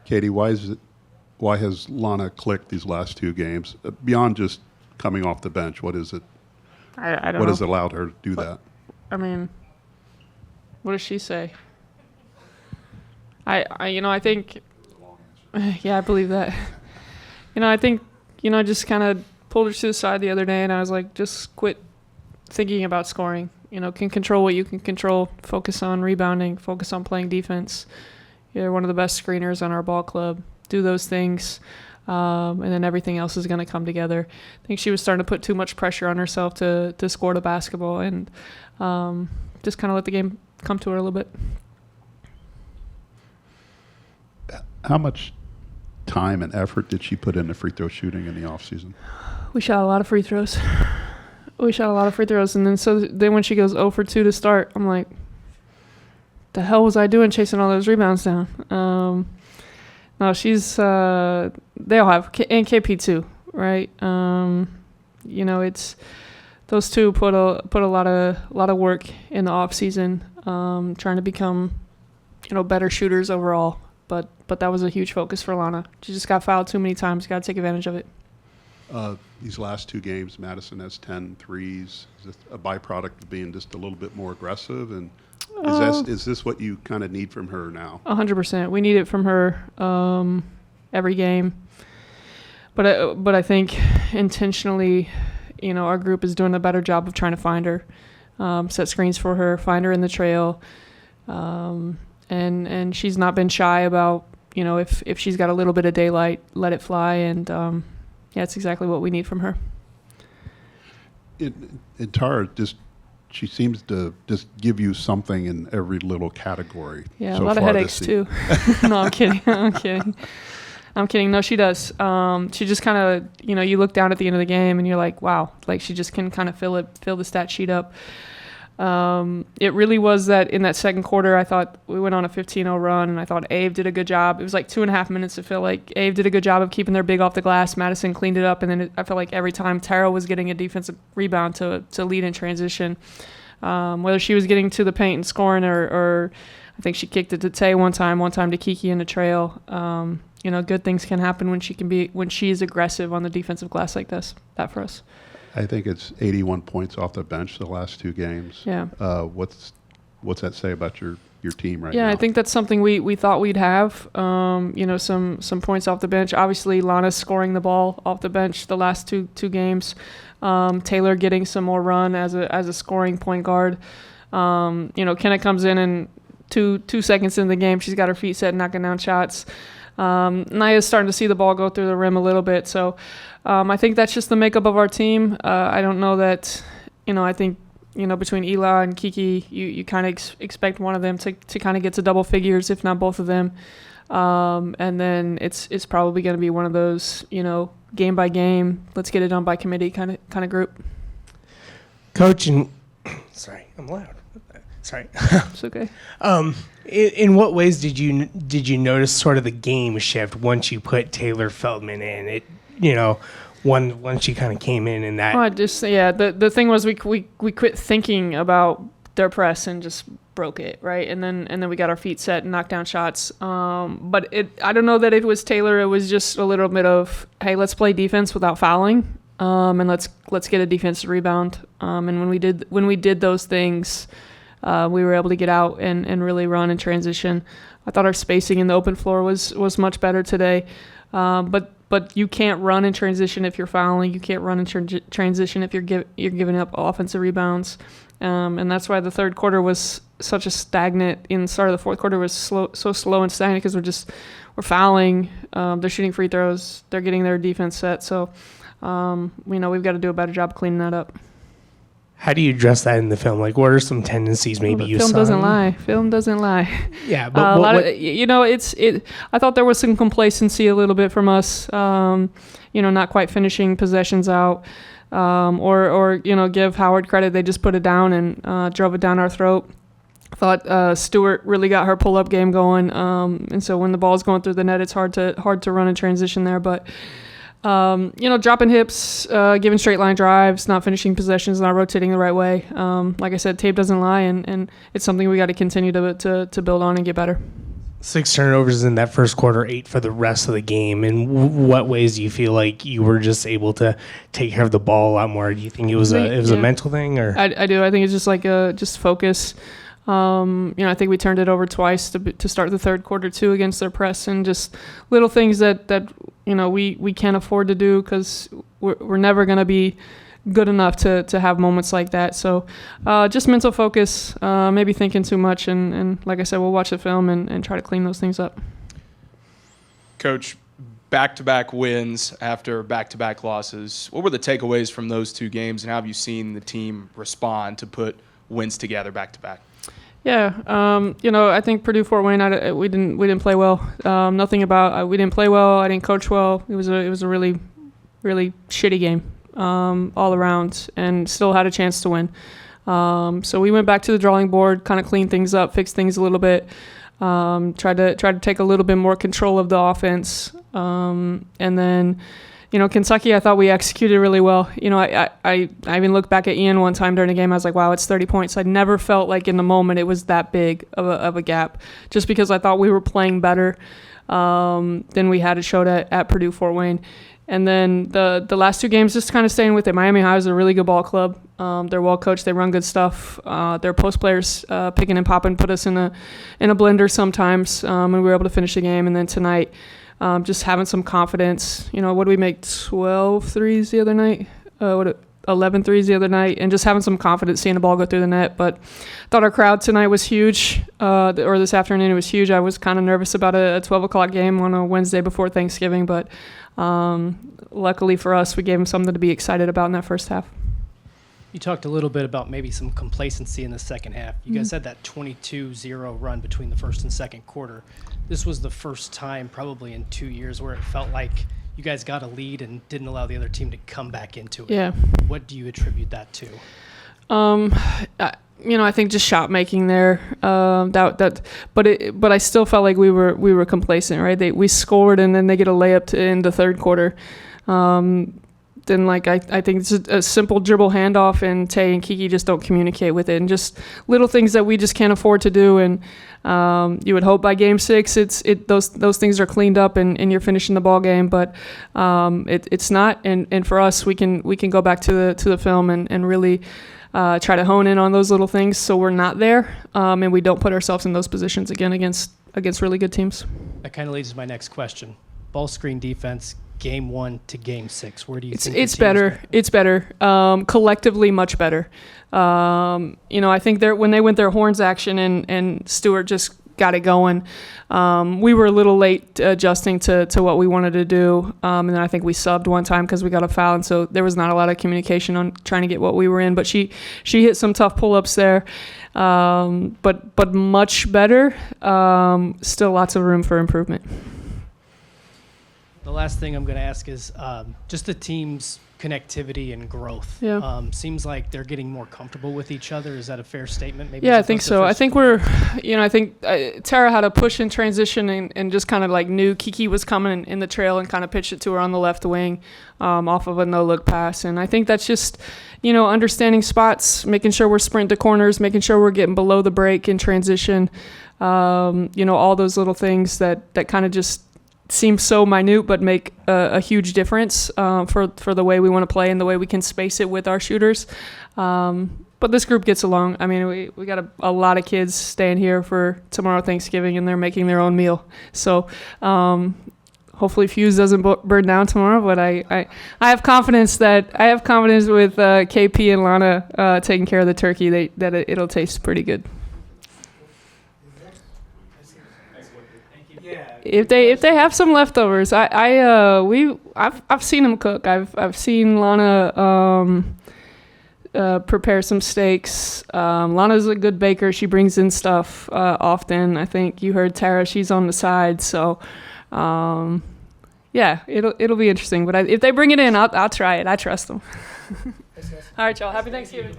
Katie, why has Lana clicked these last two games? Beyond just coming off the bench, what is it? I don't know. What has allowed her to do that? I mean, what does she say? I think, yeah, I believe that. I think, I just kind of pulled her to the side the other day, and I was like, just quit thinking about scoring. Can control what you can control. Focus on rebounding. Focus on playing defense. You're one of the best screeners on our ball club. Do those things, and then everything else is going to come together. I think she was starting to put too much pressure on herself to score the basketball, and just kind of let the game come to her a little bit. How much time and effort did she put into free throw shooting in the offseason? We shot a lot of free throws. And then when she goes 0 for 2 to start, I'm like, the hell was I doing chasing all those rebounds down? No, she's they all have, and KP too, right? It's those two put a lot of work in the off season, trying to become better shooters overall. But that was a huge focus for Lana. She just got fouled too many times. Got to take advantage of it. These last two games, Madison has 10 threes. Is this a byproduct of being just a little bit more aggressive? And is this what you kind of need from her now? 100%. We need it from her every game. But I think intentionally, our group is doing a better job of trying to find her, set screens for her, find her in the trail. And she's not been shy about, if she's got a little bit of daylight, let it fly. And, it's exactly what we need from her. In Tara, she seems to just give you something in every little category. Yeah, a lot of headaches, too. No, I'm kidding. No, she does. She just kind of, you look down at the end of the game and you're like, wow, like she just can kind of fill the stat sheet up. It really was that in that second quarter, I thought we went on a 15-0 run, and I thought Ave did a good job. It was like 2.5 minutes to feel like Ave did a good job of keeping their big off the glass. Madison cleaned it up, and then I felt like every time Tara was getting a defensive rebound to lead in transition, whether she was getting to the paint and scoring or I think she kicked it to Tay one time to Kiki in the trail. Good things can happen when she is aggressive on the defensive glass like this. That for us. I think it's 81 points off the bench the last two games. Yeah. What's that say about your team right now? Yeah, I think that's something we thought we'd have. Some points off the bench. Obviously, Lana's scoring the ball off the bench the last two games. Taylor getting some more run as a scoring point guard. Kenna comes in and two seconds in the game, she's got her feet set, knocking down shots. Naya's starting to see the ball go through the rim a little bit. So I think that's just the makeup of our team. I don't know that, I think, between Ela and Kiki, you kind of expect one of them to kind of get to double figures, if not both of them. And then it's probably going to be one of those, game by game, let's get it done by committee kind of group. Coach, and sorry, I'm loud. Sorry. It's okay. In what ways did you notice sort of the game shift once you put Taylor Feldman in? Once she kind of came in and that. Oh, the thing was we quit thinking about their press and just broke it, right? And then we got our feet set and knocked down shots. But I don't know that it was Taylor. It was just a little bit of, hey, let's play defense without fouling, and let's get a defensive rebound. And when we did those things. We were able to get out and really run and transition. I thought our spacing in the open floor was much better today. But you can't run in transition if you're fouling. You can't run in transition if you're giving up offensive rebounds. And that's why the third quarter was such a stagnant. In the start of the fourth quarter was so slow and stagnant because we're fouling. They're shooting free throws. They're getting their defense set. So we've got to do a better job cleaning that up. How do you address that in the film? Like, what are some tendencies maybe you saw? Film doesn't lie. Yeah, but I thought there was some complacency a little bit from us. Not quite finishing possessions out, or give Howard credit. They just put it down and drove it down our throat. I thought Stewart really got her pull-up game going, and so when the ball's going through the net, it's hard to run in transition there, but. Dropping hips, giving straight line drives, not finishing possessions, not rotating the right way. Like I said, tape doesn't lie, and it's something we got to continue to build on and get better. 6 turnovers in that first quarter, 8 for the rest of the game. In what ways do you feel like you were just able to take care of the ball a lot more? Do you think it was a mental thing, or I do. I think it's just like just focus. I think we turned it over twice to start the third quarter too against their press, and just little things that we can't afford to do because we're never going to be good enough to have moments like that. So just mental focus, maybe thinking too much, and like I said, we'll watch the film and try to clean those things up. Coach, back-to-back wins after back-to-back losses. What were the takeaways from those 2 games, and how have you seen the team respond to put wins together back-to-back? Yeah, I think Purdue Fort Wayne, we didn't play well. We didn't play well. I didn't coach well. It was a really, really shitty game all around, and still had a chance to win. So we went back to the drawing board, kind of cleaned things up, fixed things a little bit, tried to take a little bit more control of the offense, and then. Kentucky, I thought we executed really well. I even looked back at Ian one time during the game. I was like, wow, it's 30 points. I never felt like in the moment it was that big of a gap, just because I thought we were playing better than we had it showed at Purdue Fort Wayne. And then the last 2 games, just kind of staying with it. Miami High is a really good ball club. They're well coached. They run good stuff. Their post players picking and popping put us in a blender sometimes, and we were able to finish the game. And then tonight, just having some confidence. What did we make? 12 threes the other night? 11 threes the other night, and just having some confidence seeing the ball go through the net. But I thought our crowd tonight was huge, or this afternoon it was huge. I was kind of nervous about a 12 o'clock game on a Wednesday before Thanksgiving, but luckily for us, we gave them something to be excited about in that first half. You talked a little bit about maybe some complacency in the second half. You guys had that 22-0 run between the first and second quarter. This was the first time probably in 2 years where it felt like you guys got a lead and didn't allow the other team to come back into it. Yeah. What do you attribute that to? I think just shot making there. But I still felt like we were complacent, right? We scored and then they get a layup in the third quarter. Then I think it's a simple dribble handoff, and Tay and Kiki just don't communicate with it, and just little things that we just can't afford to do. And you would hope by game 6 those things are cleaned up and you're finishing the ball game, but it's not. And for us, we can go back to the film and really try to hone in on those little things so we're not there, and we don't put ourselves in those positions again against really good teams. That kind of leads to my next question. Ball screen defense. Game 1 to game 6. Where do you think it's better? It's better. Collectively, much better. I think when they went their horns action and Stewart just got it going, we were a little late adjusting to what we wanted to do. And then I think we subbed one time because we got a foul, and so there was not a lot of communication on trying to get what we were in. But she hit some tough pull-ups there, but much better. Still lots of room for improvement. The last thing I'm going to ask is just the team's connectivity and growth. Yeah. Seems like they're getting more comfortable with each other. Is that a fair statement? Maybe. Yeah, I think so. I think Tara had a push in transition and just kind of like knew Kiki was coming in the trail and kind of pitched it to her on the left wing off of a no-look pass. And I think that's just, understanding spots, making sure we're sprinting to corners, making sure we're getting below the break in transition, all those little things that kind of just seem so minute but make a huge difference for the way we want to play and the way we can space it with our shooters. But this group gets along. I mean, we got a lot of kids staying here for tomorrow Thanksgiving, and they're making their own meal. So hopefully Fuse doesn't burn down tomorrow. But I have confidence with KP and Lana taking care of the turkey that it'll taste pretty good. If they have some leftovers, I've seen them cook. I've seen Lana prepare some steaks. Lana's a good baker. She brings in stuff often. I think you heard Tara. She's on the side. So yeah, it'll be interesting. But if they bring it in, I'll try it. I trust them. All right, y'all. Happy Thanksgiving.